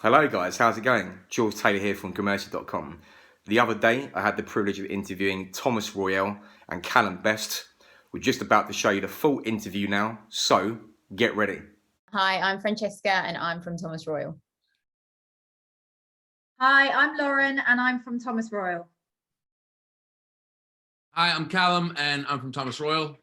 Hello guys, how's it going? Jules Taylor here from Gramersi.com. The other day I had the privilege of interviewing Thomas Royall and Calum Best. We're just about to show you the full interview now, so get ready. Hi, I'm Francesca and I'm from Thomas Royall. Hi, I'm Lauren and I'm from Thomas Royall. Hi, I'm Calum and I'm from Thomas Royall.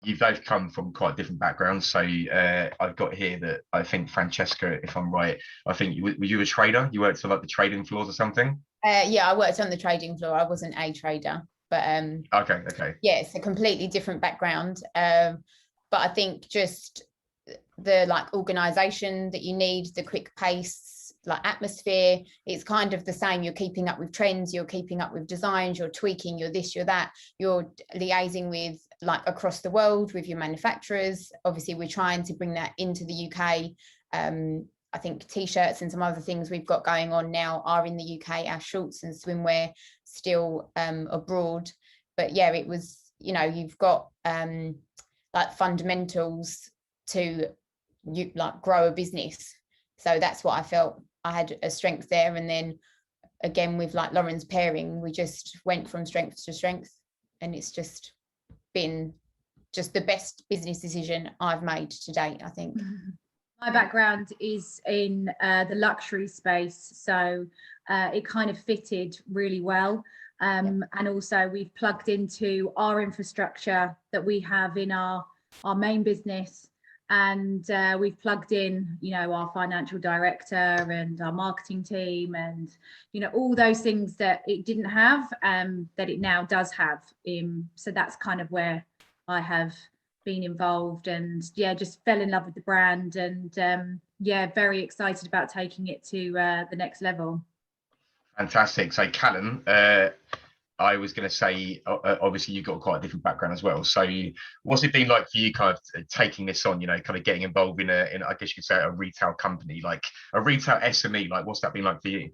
You both come from quite different backgrounds. So I've got here that I think Francesca, if I'm right, I think were you a trader? You worked for like the trading floors or something? Yeah, I worked on the trading floor. I wasn't a trader, but Okay. yeah, it's a completely different background. But I think just the organization that you need, the quick pace, atmosphere, it's kind of the same. You're keeping up with trends, you're keeping up with designs, you're tweaking, you're this, you're that, you're liaising with across the world with your manufacturers. Obviously we're trying to bring that into the UK. I think t-shirts and some other things we've got going on now are in the UK. Our shorts and swimwear still abroad, but yeah, it was, you've got fundamentals to grow a business. So that's what I felt I had a strength there. And then again with Lauren's pairing, we just went from strength to strength, and it's just been the best business decision I've made to date, I think. My background is in the luxury space, so it kind of fitted really well. And also we've plugged into our infrastructure that we have in our main business, and we've plugged in, our financial director and our marketing team, and all those things that it didn't have, that it now does have. So that's kind of where I have been involved, and just fell in love with the brand, and very excited about taking it to the next level. Fantastic. So Calum, I was going to say, obviously you've got quite a different background as well. So what's it been like for you kind of taking this on, kind of getting involved in I guess you could say a retail company, like a retail SME, what's that been like for you?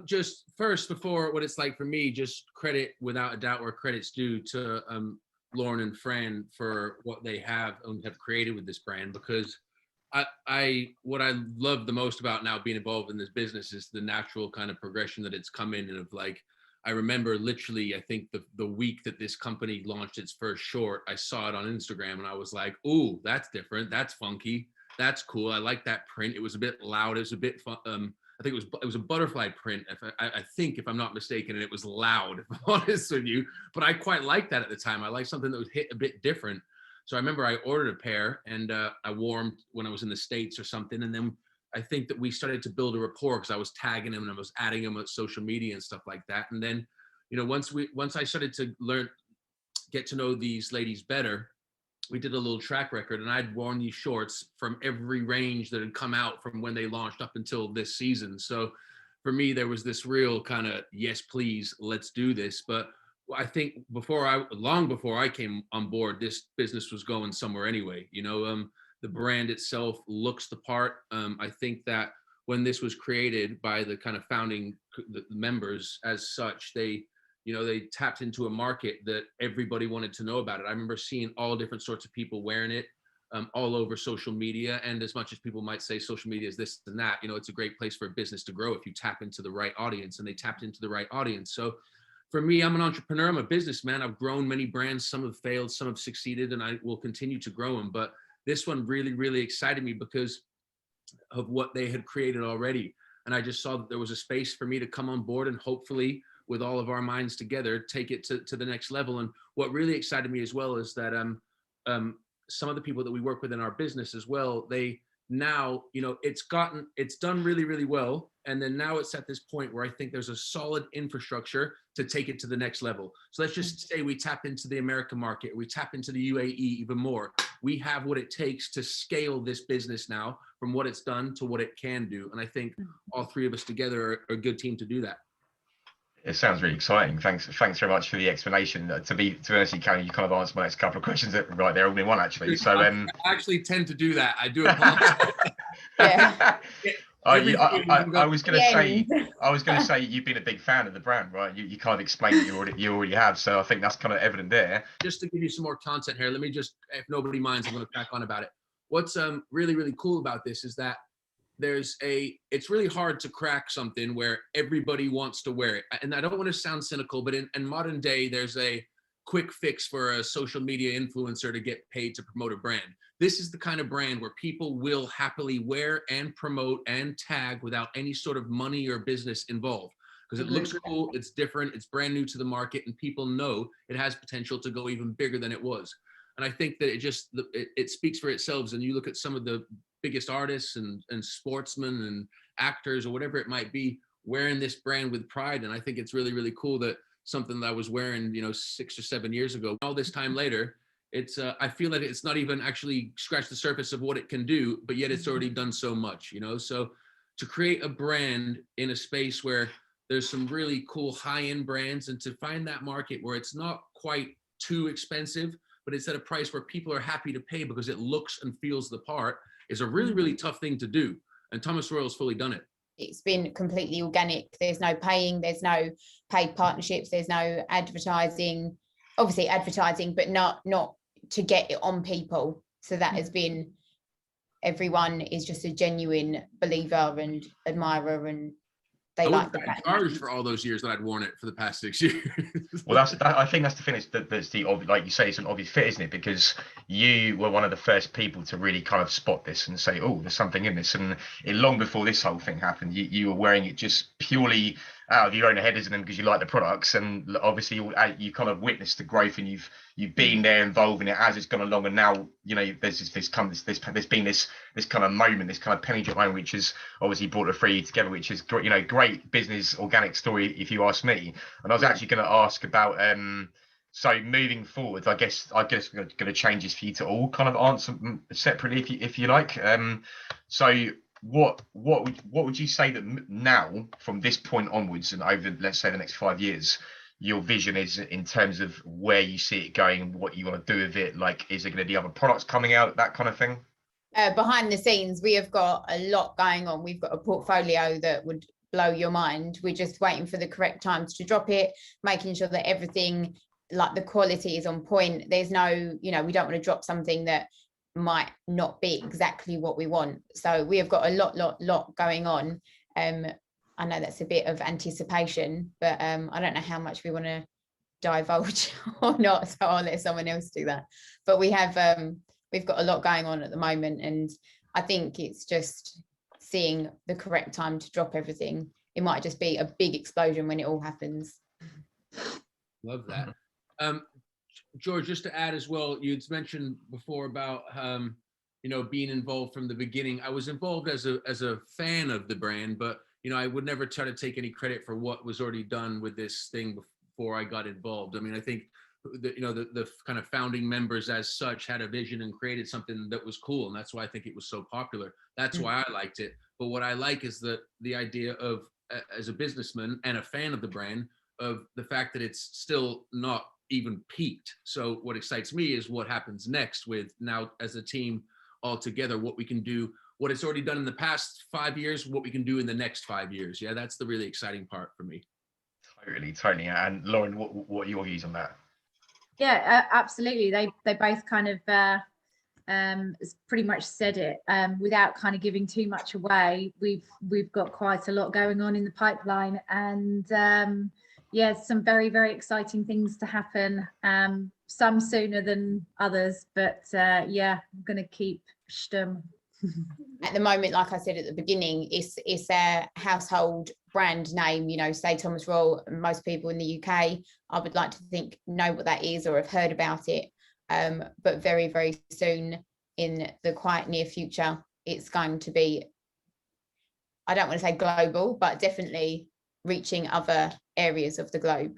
Just first, before what it's like for me, just credit without a doubt where credit's due to Lauren and Fran for what they have and have created with this brand, because what I love the most about now being involved in this business is the natural kind of progression that it's come in. And I remember literally, I think the week that this company launched its first short, I saw it on Instagram and I was like, ooh, that's different. That's funky. That's cool. I like that print. It was a bit loud. It was a bit fun. I think it was a butterfly print. I think, if I'm not mistaken, and it was loud, if I'm honest with you, but I quite liked that at the time. I liked something that would hit a bit different. So I remember I ordered a pair, and I wore them when I was in the States or something. And then I think that we started to build a rapport because I was tagging them and I was adding them on social media and stuff like that. And then, once I started to get to know these ladies better, we did a little track record, and I'd worn these shorts from every range that had come out from when they launched up until this season. So for me, there was this real kind of, yes, please, let's do this. But I think long before I came on board, this business was going somewhere anyway. The brand itself looks the part. I think that when this was created by the kind of founding members as such, they tapped into a market that everybody wanted to know about it. I remember seeing all different sorts of people wearing it all over social media. And as much as people might say social media is this and that, it's a great place for a business to grow if you tap into the right audience, and they tapped into the right audience. So for me, I'm an entrepreneur, I'm a businessman. I've grown many brands. Some have failed, some have succeeded, and I will continue to grow them. But this one really, really excited me because of what they had created already. And I just saw that there was a space for me to come on board and hopefully, with all of our minds together, take it to the next level. And what really excited me as well is that some of the people that we work with in our business as well, they now, it's done really, really well. And then now it's at this point where I think there's a solid infrastructure to take it to the next level. So let's just say we tap into the American market, we tap into the UAE even more. We have what it takes to scale this business now from what it's done to what it can do. And I think all three of us together are a good team to do that. It sounds really exciting. Thanks very much for the explanation. To be honest, Calum, you kind of answered my next couple of questions right there, all in one actually. So I actually tend to do that. I do apologize. I was going to say you've been a big fan of the brand, right? You kind of explained that you already have. So I think that's kind of evident there. Just to give you some more content here, let me just, if nobody minds, I'm going to crack on about it. what's really, really cool about this is that it's really hard to crack something where everybody wants to wear it. And I don't want to sound cynical, but in modern day, there's a quick fix for a social media influencer to get paid to promote a brand. This is the kind of brand where people will happily wear and promote and tag without any sort of money or business involved. Because it looks cool, it's different, it's brand new to the market, and people know it has potential to go even bigger than it was. And I think that it speaks for itself. And you look at some of the biggest artists and sportsmen and actors or whatever it might be wearing this brand with pride. And I think it's really, really cool that something that I was wearing, 6 or 7 years ago, all this time later, I feel that it's not even actually scratched the surface of what it can do, but yet it's already done so much, So to create a brand in a space where there's some really cool high-end brands, and to find that market where it's not quite too expensive, but it's at a price where people are happy to pay because it looks and feels the part, is a really, really tough thing to do. And Thomas Royall's fully done it. It's been completely organic. There's no paying, there's no paid partnerships, there's no advertising, obviously advertising, but not to get it on people. So that has been, everyone is just a genuine believer and admirer, and they like the fact charged for all those years that I'd worn it for the past 6 years. Well, I think that's the thing. That's the like you say, it's an obvious fit, isn't it? Because you were one of the first people to really kind of spot this and say, "Oh, there's something in this." And long before this whole thing happened, you were wearing it just purely out of your own head, isn't it? Because you like the products, and obviously you kind of witnessed the growth, and you've been there involved in it as it's gone along. And now there's been this kind of moment, this kind of penny drop moment, which has obviously brought the three together, which is great, great business organic story, if you ask me. And I was actually going to ask about so moving forward, I guess we're going to change this for you to all kind of answer separately if you like. So what would you say that now, from this point onwards and over, let's say, the next 5 years, your vision is in terms of where you see it going and what you want to do with it? Like, is there going to be other products coming out, that kind of thing? Behind the scenes, we have got a lot going on. We've got a portfolio that would blow your mind. We're just waiting for the correct times to drop it, making sure that everything, like the quality, is on point. There's no, we don't want to drop something that might not be exactly what we want. So we have got a lot going on. I know that's a bit of anticipation, but I don't know how much we want to divulge or not, so I'll let someone else do that. But we've got a lot going on at the moment, and I think it's just seeing the correct time to drop everything. It might just be a big explosion when it all happens. Love that. George, just to add as well, you'd mentioned before about being involved from the beginning. I was involved as a fan of the brand, but I would never try to take any credit for what was already done with this thing before I got involved. I mean, I think the kind of founding members as such had a vision and created something that was cool, and that's why I think it was so popular. That's why I liked it. But what I like is the idea of, as a businessman and a fan of the brand, of the fact that it's still not even peaked. So what excites me is what happens next with, now as a team all together, what we can do, what it's already done in the past 5 years, what we can do in the next 5 years. Yeah, that's the really exciting part for me. Totally. And Lauren, what are your views on that? Yeah, absolutely. They both kind of pretty much said it. Without kind of giving too much away, we've got quite a lot going on in the pipeline, and some very, very exciting things to happen. Some sooner than others, but I'm going to keep stum. At the moment, like I said at the beginning, it's a household brand name, say Thomas Royall. Most people in the UK, I would like to think, know what that is or have heard about it. But very, very soon, in the quite near future, it's going to be, I don't want to say global, but definitely reaching other areas of the globe.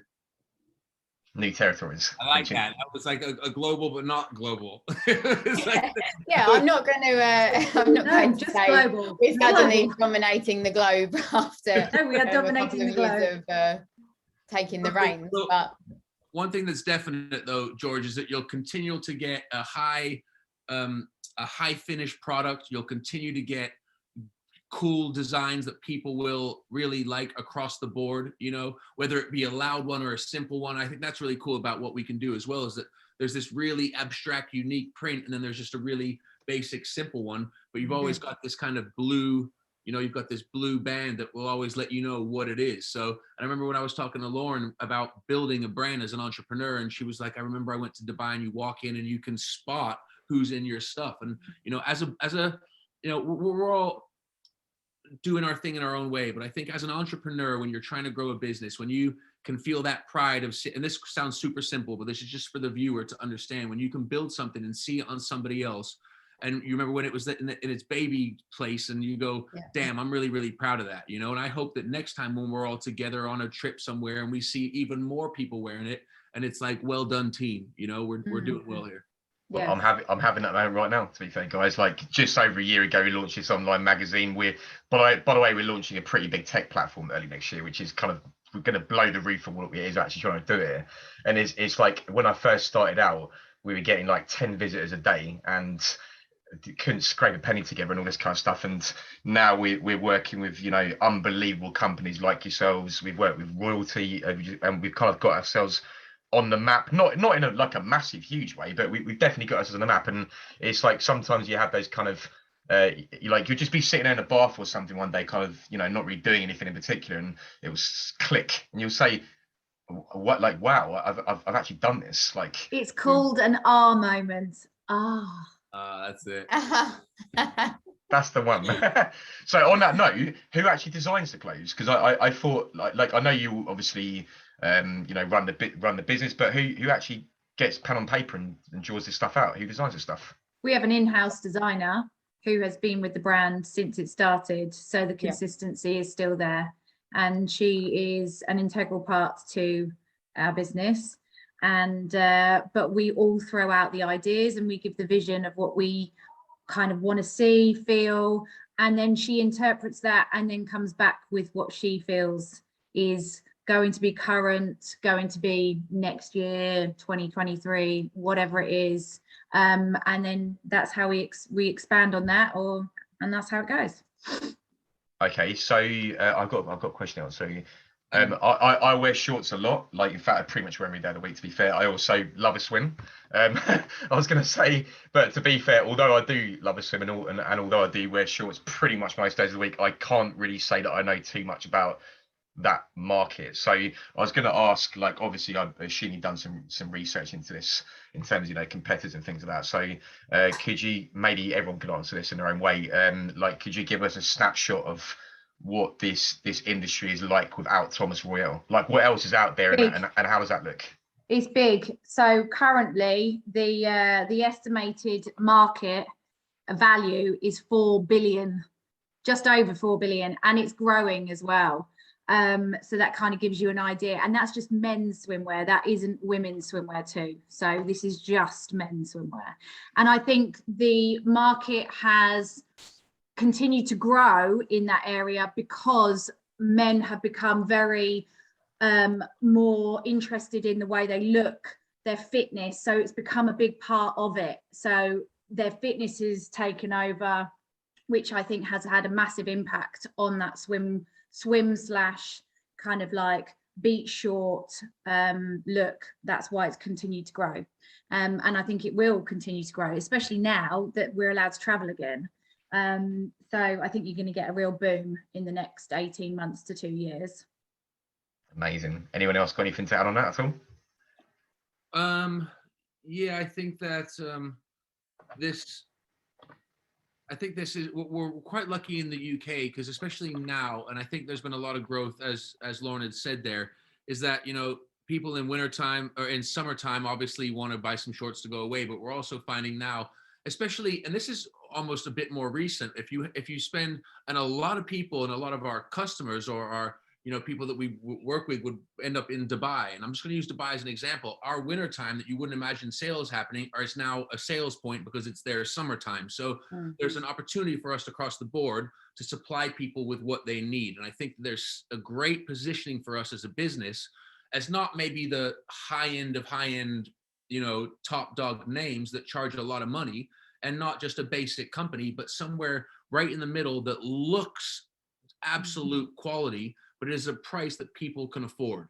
New territories. I like that. That was like a global, but not global. I'm not going to say global. We're suddenly dominating the globe after we are dominating the globe. Of taking the reins. But one thing that's definite, though, George, is that you'll continue to get a high finished product. You'll continue to get cool designs that people will really like across the board, whether it be a loud one or a simple one. I think that's really cool about what we can do as well, is that there's this really abstract, unique print, and then there's just a really basic, simple one, but you've always got this kind of blue, you've got this blue band that will always let you know what it is. So I remember when I was talking to Lauren about building a brand as an entrepreneur, and she was like, I remember I went to Dubai and you walk in and you can spot who's in your stuff. And, as a, we're all doing our thing in our own way. But I think as an entrepreneur, when you're trying to grow a business, when you can feel that pride of, and this sounds super simple, but this is just for the viewer to understand, when you can build something and see it on somebody else, and you remember when it was in its baby place, and you go, damn, I'm really, really proud of that, And I hope that next time when we're all together on a trip somewhere and we see even more people wearing it, and it's like, well done, team, we're doing well here. Well, I'm having that moment right now, to be fair, guys. Like just over a year ago, we launched this online magazine. By the way, we're launching a pretty big tech platform early next year, which is kind of, we're going to blow the roof on what it is actually trying to do it. And it's like, when I first started out, we were getting like 10 visitors a day and couldn't scrape a penny together and all this kind of stuff. And now we're working with, unbelievable companies like yourselves. We've worked with Royalty, and we've kind of got ourselves on the map, not in a massive huge way, but we've definitely got us on the map. And it's like, sometimes you have those kind of you'll just be sitting in a bath or something one day, kind of not really doing anything in particular, and it will click and you'll say, what, like, wow, I've actually done this. Like, it's called an R moment. That's it. That's the one. So on that note, who actually designs the clothes? Because I thought, like I know you obviously run the business, but who actually gets pen on paper and draws this stuff out? Who designs this stuff? We have an in-house designer who has been with the brand since it started, so the consistency is still there, and she is an integral part to our business. And but we all throw out the ideas and we give the vision of what we kind of want to see, feel, and then she interprets that and then comes back with what she feels is going to be current, going to be next year, 2023, whatever it is. And then that's how we expand on that, and that's how it goes. Okay, so I've got a question now. So I wear shorts a lot. Like, in fact, I pretty much wear them every day of the week, to be fair. I also love a swim. I was going to say, but to be fair, although I do love a swim and although I do wear shorts pretty much most days of the week, I can't really say that I know too much about that market. So I was going to ask, like, obviously I assume you've done some research into this in terms of competitors and things like that. So could you, maybe everyone could answer this in their own way, like, could you give us a snapshot of what this industry is like without Thomas Royall? Like, what else is out there, and how does that look? It's big. So currently the estimated market value is 4 billion, just over 4 billion, and it's growing as well. So that kind of gives you an idea, and that's just men's swimwear. That isn't women's swimwear too. So this is just men's swimwear. And I think the market has continued to grow in that area because men have become very more interested in the way they look, their fitness. So it's become a big part of it. So their fitness is taken over, which I think has had a massive impact on that swim slash kind of like beach short look. That's why it's continued to grow. And I think it will continue to grow, especially now that we're allowed to travel again. So I think you're going to get a real boom in the next 18 months to 2 years. Amazing. Anyone else got anything to add on that at all? Yeah, I think that this is, we're quite lucky in the UK, because especially now, and I think there's been a lot of growth, as Lauren had said there, is that, people in wintertime or in summertime obviously want to buy some shorts to go away, but we're also finding now, especially, and this is almost a bit more recent, if you spend, and a lot of people and a lot of our customers or our people that we work with would end up in Dubai. And I'm just going to use Dubai as an example. Our winter time that you wouldn't imagine sales happening is now a sales point because it's their summertime. So there's an opportunity for us across the board to supply people with what they need. And I think there's a great positioning for us as a business, as not maybe the high end of high end, top dog names that charge a lot of money, and not just a basic company, but somewhere right in the middle that looks absolute quality, but it is a price that people can afford.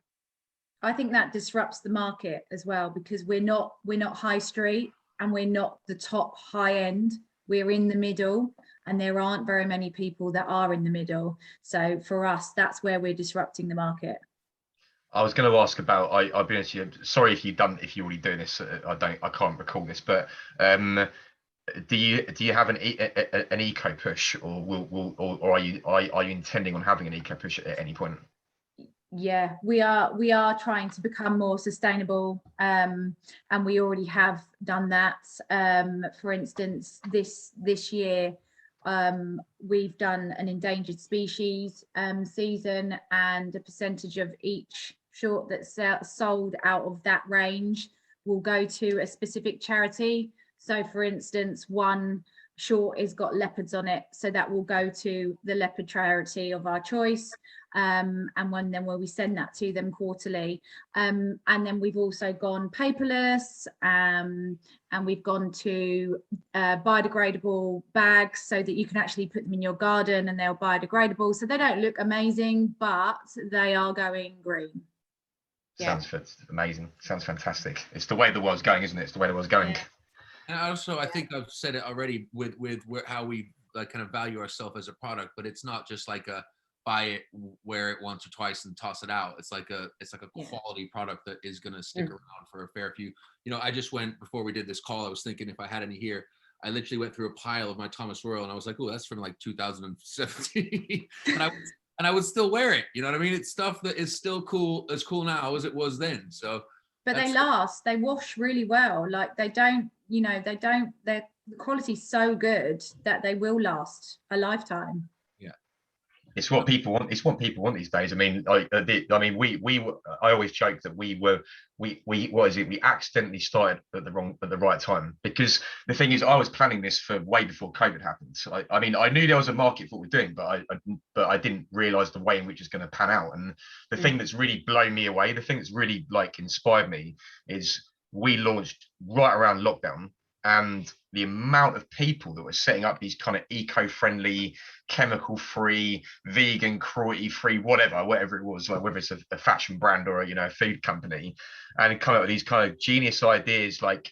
I think that disrupts the market as well, because we're not high street and we're not the top high end. we're in the middle, and there aren't very many people that are in the middle. So for us, that's where we're disrupting the market. I was going to ask about. I'll be honest with you. Sorry if you're already doing this. I can't recall this, but do you have an eco push, or are you intending on having an eco push at any point? Yeah, we are trying to become more sustainable, and we already have done that. For instance, this year we've done an endangered species season, and a percentage of each short that's sold out of that range will go to a specific charity. So for instance, one short has got leopards on it, so that will go to the leopard charity of our choice. And where we send that to them quarterly. And then we've also gone paperless, and we've gone to biodegradable bags, so that you can actually put them in your garden and they're biodegradable. So they don't look amazing, but they are going green. Sounds amazing. Sounds fantastic. It's the way the world's going, isn't it? It's the way the world's going. Yeah. And also, I think I've said it already with how we kind of value ourselves as a product, but it's not just like a buy it, wear it once or twice and toss it out. It's like a quality product that is going to stick around for a fair few. I just went, before we did this call, I was thinking if I had any here, I literally went through a pile of my Thomas Royall, and I was like, oh, that's from like 2017. and I would still wear it. You know what I mean? It's stuff that is still cool, as cool now as it was then. So, but they last, they wash really well. Like the quality's so good that they will last a lifetime. It's what people want. It's what people want these days. I mean, I always joke that we accidentally started at the right time, because the thing is, I was planning this for way before COVID happened. So I mean, I knew there was a market for what we're doing, but I didn't realize the way in which it's going to pan out. And the thing that's really blown me away, the thing that's really like inspired me, is we launched right around lockdown. And the amount of people that were setting up these kind of eco-friendly, chemical-free, vegan, cruelty-free, whatever it was, like whether it's a fashion brand or a food company, and come up with these kind of genius ideas, like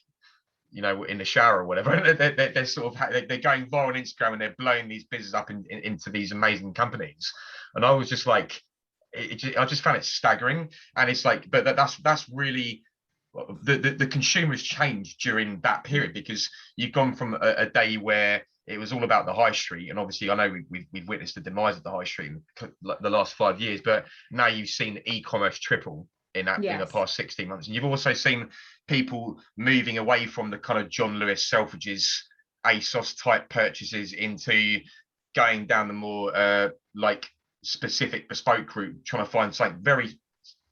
in the shower or whatever. They're sort of they're going viral on Instagram, and they're blowing these businesses up into these amazing companies. And I was just like, I just found it staggering. And it's like, but that's really. The consumers changed during that period, because you've gone from a day where it was all about the high street, and obviously I know we've witnessed the demise of the high street in the last 5 years, but now you've seen e-commerce triple in the past 16 months, and you've also seen people moving away from the kind of John Lewis, Selfridges, ASOS type purchases into going down the more like specific bespoke route, trying to find something very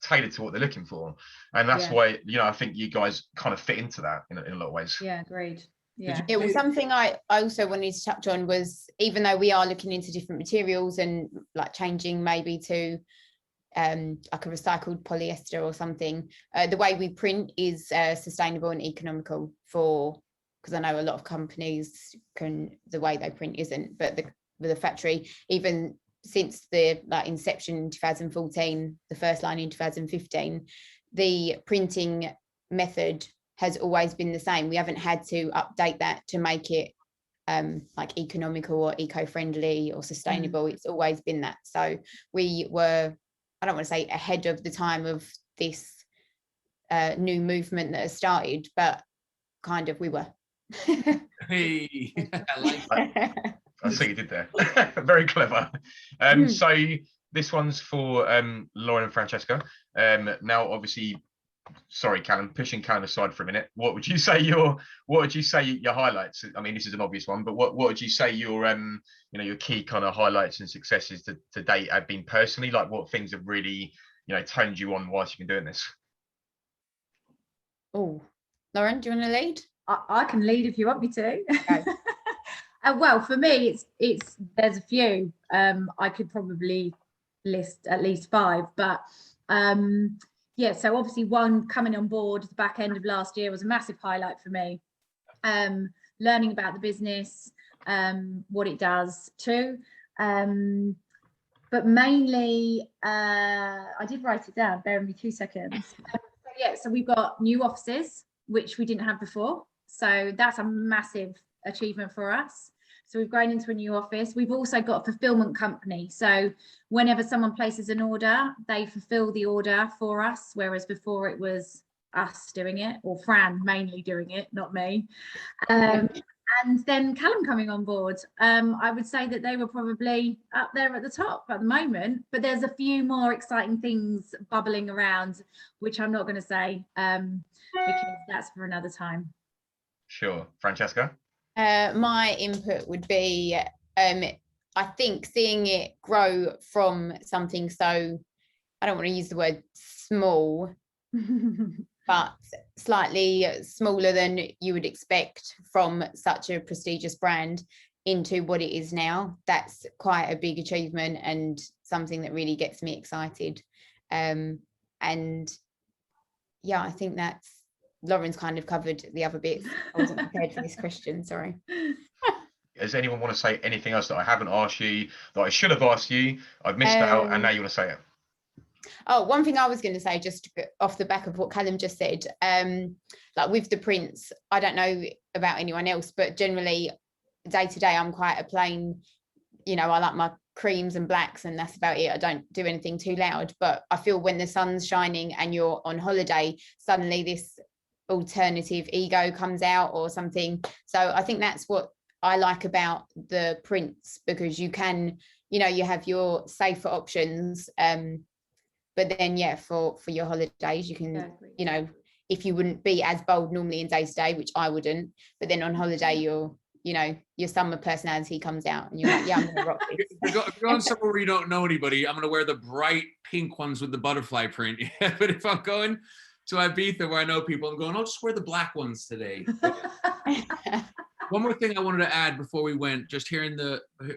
tailored to what they're looking for. And that's why I think you guys kind of fit into that in a lot of ways. Yeah, agreed. Yeah, it was something I also wanted to touch on, was even though we are looking into different materials and like changing maybe to like a recycled polyester or something, the way we print is sustainable and economical, because I know a lot of companies the way they print isn't, but the factory, even since the inception in 2014, the first line in 2015, the printing method has always been the same. We haven't had to update that to make it like economical or eco-friendly or sustainable. It's always been that. So we were, I don't want to say ahead of the time of this new movement that has started, but kind of we were. Hey, I like that. I see you did there. Very clever. So this one's for Lauren and Francesca. Now, obviously, sorry, Calum, pushing Calum aside for a minute. What would you say your highlights? I mean, this is an obvious one, but what would you say your your key kind of highlights and successes to date have been personally? Like, what things have really toned you on whilst you've been doing this? Oh, Lauren, do you want to lead? I can lead if you want me to. Okay. Well, for me, it's there's a few. I could probably list at least 5, but yeah. So obviously, one coming on board at the back end of last year was a massive highlight for me. Learning about the business, what it does too, but mainly I did write it down. Bear with me 2 seconds. So we've got new offices, which we didn't have before. So that's a massive achievement for us. So we've grown into a new office. We've also got a fulfillment company. So whenever someone places an order, they fulfill the order for us, whereas before it was us doing it, or Fran mainly doing it, not me. And then Calum coming on board. I would say that they were probably up there at the top at the moment, but there's a few more exciting things bubbling around, which I'm not going to say because that's for another time. Sure. Francesca? My input would be, I think seeing it grow from something so, I don't want to use the word small, but slightly smaller than you would expect from such a prestigious brand into what it is now. That's quite a big achievement and something that really gets me excited. And yeah, I think that's, Lauren's kind of covered the other bits. I wasn't prepared for this question, sorry. Does anyone want to say anything else that I haven't asked you, that I should have asked you, I've missed out, and now you want to say it? Oh, one thing I was going to say, just off the back of what Calum just said, like with the prints, I don't know about anyone else, but generally day to day, I'm quite a plain, you know, I like my creams and blacks and that's about it. I don't do anything too loud, but I feel when the sun's shining and you're on holiday, suddenly this alternative ego comes out or something. So I think that's what I like about the prints, because you can, you know, you have your safer options, but then yeah, for your holidays you can, exactly, you know, if you wouldn't be as bold normally in day to day, which I wouldn't, but then on holiday you're, you know, your summer personality comes out and you're like, yeah, I'm gonna rock this. If you're going somewhere where you don't know anybody, I'm gonna wear the bright pink ones with the butterfly print. Yeah, but if I'm going to Ibiza where I know people, I'm going, I'll just wear the black ones today. One more thing I wanted to add before we went, just hearing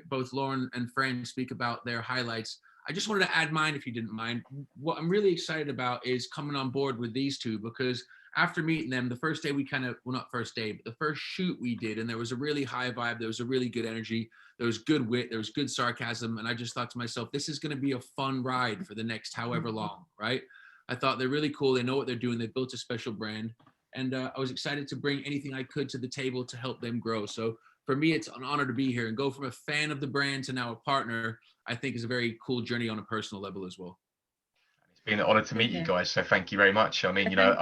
both Lauren and Fran speak about their highlights, I just wanted to add mine if you didn't mind. What I'm really excited about is coming on board with these two, because after meeting them, the first day we kind of, well, not first day, but the first shoot we did, and there was a really high vibe, there was a really good energy, there was good wit, there was good sarcasm, and I just thought to myself, this is going to be a fun ride for the next however long, right? I thought they're really cool, they know what they're doing, they built a special brand, and I was excited to bring anything I could to the table to help them grow. So for me, it's an honor to be here and go from a fan of the brand to now a partner. I think is a very cool journey on a personal level as well. It's been an honor to meet you guys, so thank you very much. I mean, you know,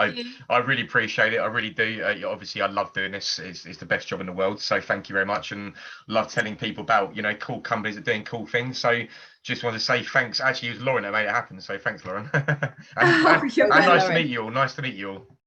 I really appreciate it. I really do. Obviously, I love doing this. It's the best job in the world. So thank you very much, and love telling people about, you know, cool companies that are doing cool things. So just want to say thanks. Actually, it was Lauren that made it happen. So thanks, Lauren. and nice to meet you all. Nice to meet you all.